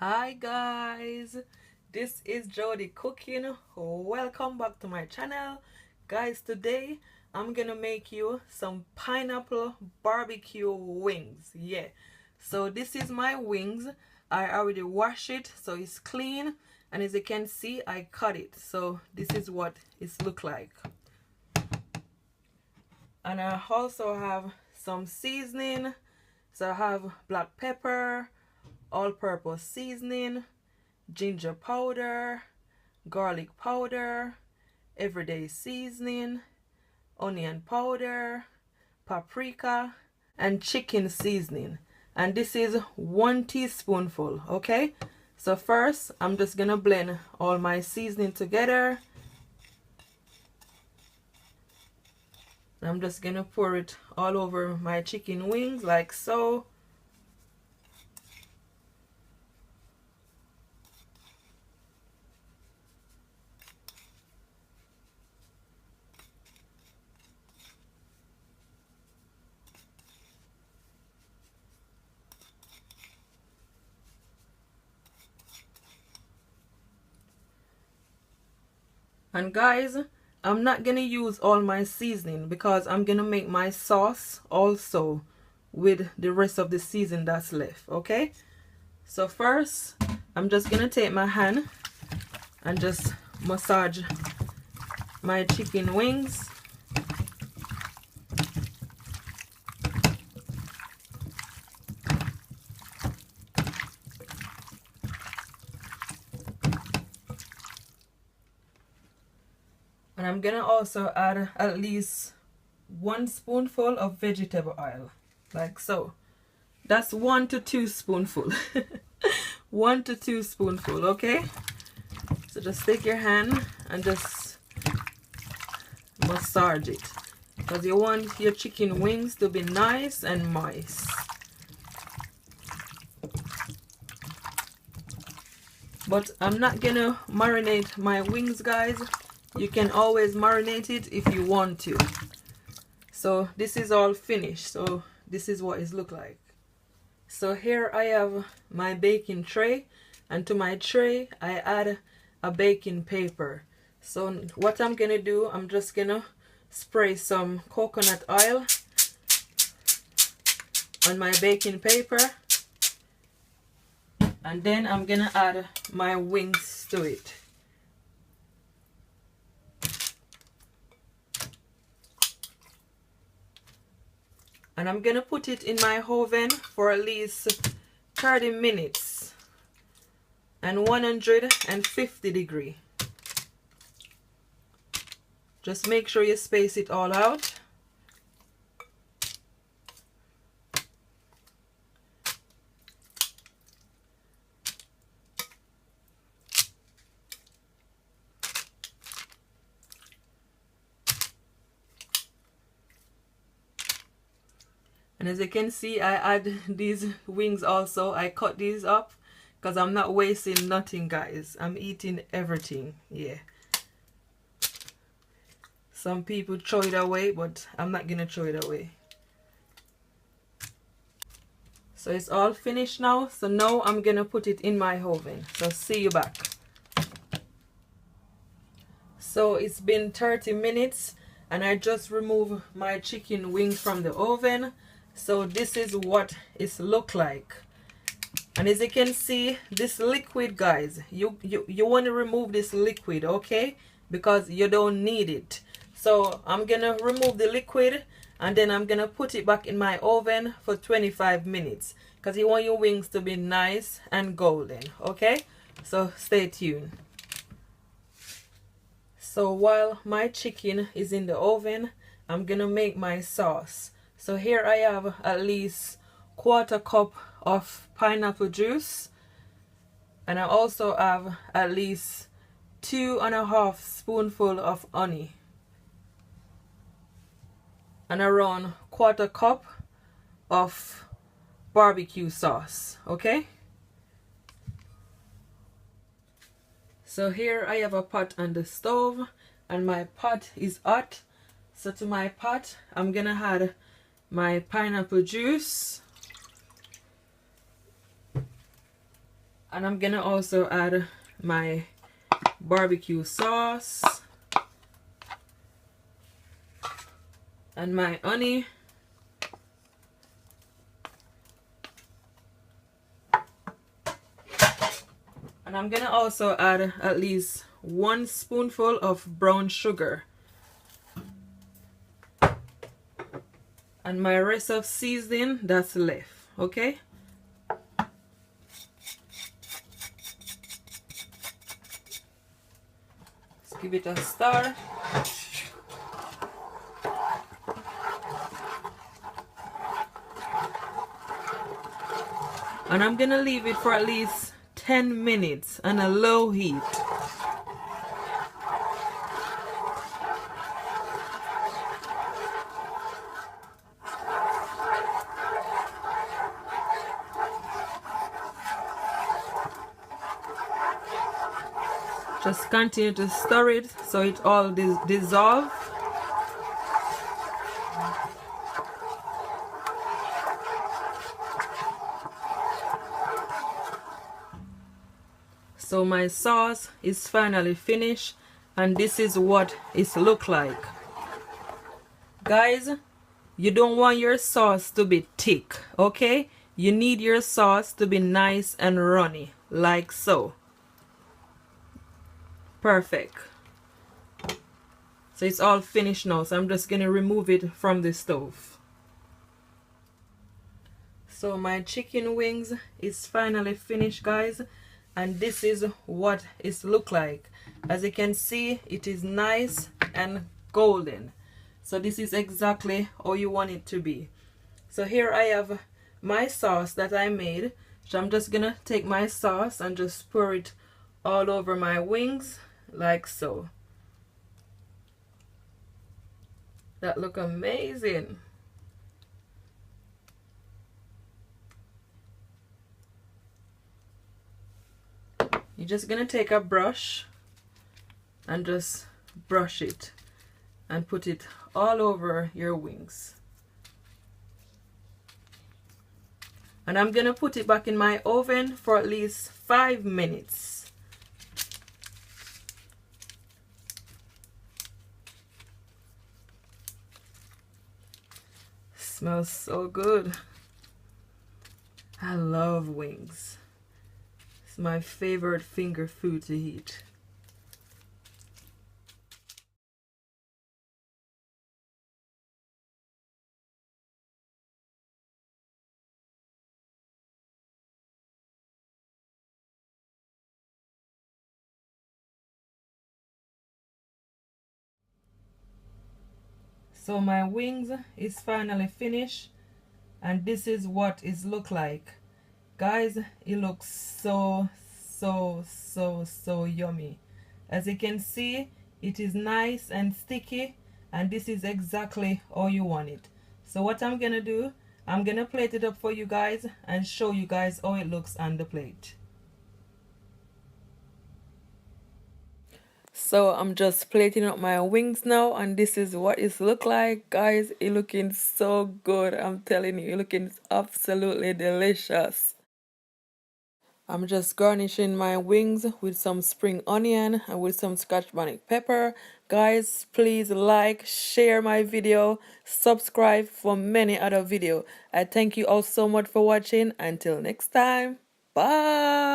Hi guys, this is Jody cooking. Welcome back to my channel. Guys, today I'm gonna make you some pineapple barbecue wings. Yeah, so this is my wings. I already washed it so it's clean, and as you can see I cut it, so this is what it look like. And I also have some seasoning. So I have black pepper, all-purpose seasoning, ginger powder, garlic powder, everyday seasoning, onion powder, paprika, and chicken seasoning. And this is 1 teaspoonful. Okay, so first I'm just gonna blend all my seasoning together. I'm just gonna pour it all over my chicken wings like so. And guys, I'm not gonna use all my seasoning because I'm gonna make my sauce also with the rest of the season that's left. Okay, so first I'm just gonna take my hand and just massage my chicken wings. And I'm gonna also add at least 1 spoonful of vegetable oil, like so. That's 1 to 2 spoonful. 1 to 2 spoonful, okay? So just take your hand and just massage it, because you want your chicken wings to be nice and moist. But I'm not gonna marinate my wings, guys. You can always marinate it if you want to. So this is all finished, so this is what it looks like. So here I have my baking tray, and to my tray I add a baking paper. So what I'm gonna do, I'm just gonna spray some coconut oil on my baking paper, and then I'm gonna add my wings to it. And I'm gonna put it in my oven for at least 30 minutes and 150 degrees. Just make sure you space it all out. And as you can see, I add these wings also. I cut these up because I'm not wasting nothing, guys. I'm eating everything. Yeah. Some people throw it away, but I'm not gonna throw it away. So it's all finished now. So now I'm gonna put it in my oven. So see you back. So it's been 30 minutes and I just removed my chicken wings from the oven. So this is what it look like. And as you can see, this liquid, guys, you want to remove this liquid, okay, because you don't need it. So I'm gonna remove the liquid, and then I'm gonna put it back in my oven for 25 minutes because you want your wings to be nice and golden. Okay, so stay tuned. So while my chicken is in the oven, I'm gonna make my sauce. So here I have at least 1/4 cup of pineapple juice, and I also have at least 2.5 spoonful of honey, and around 1/4 cup of barbecue sauce. Okay, so here I have a pot on the stove and my pot is hot. So to my pot I'm gonna add my pineapple juice, And I'm gonna also add my barbecue sauce and my honey. And I'm gonna also add at least 1 spoonful of brown sugar. And my rest of seasoning that's left, okay? Let's give it a stir. And I'm gonna leave it for at least 10 minutes on a low heat. Just continue to stir it so it all dissolve. So my sauce is finally finished, and this is what it look like. Guys, you don't want your sauce to be thick, okay? You need your sauce to be nice and runny, like so. Perfect. So it's all finished now, so I'm just gonna remove it from the stove. So my chicken wings is finally finished, guys, and this is what it look like. As you can see, it is nice and golden. So this is exactly how you want it to be. So here I have my sauce that I made. So I'm just gonna take my sauce and just pour it all over my wings like so. That look amazing. You're just gonna take a brush and just brush it and put it all over your wings. And I'm gonna put it back in my oven for at least 5 minutes. Smells so good. I love wings. It's my favorite finger food to eat. So my wings is finally finished, and this is what it look like. Guys, it looks so yummy. As you can see, it is nice and sticky, and this is exactly how you want it. So what I'm gonna do, I'm gonna plate it up for you guys and show you guys how it looks on the plate. So I'm just plating up my wings now, and this is what it look like. Guys, it looking so good. I'm telling you, it looking absolutely delicious. I'm just garnishing my wings with some spring onion and with some scotch bonnet pepper. Guys, please like, share my video, subscribe for many other videos. I thank you all so much for watching. Until next time, bye.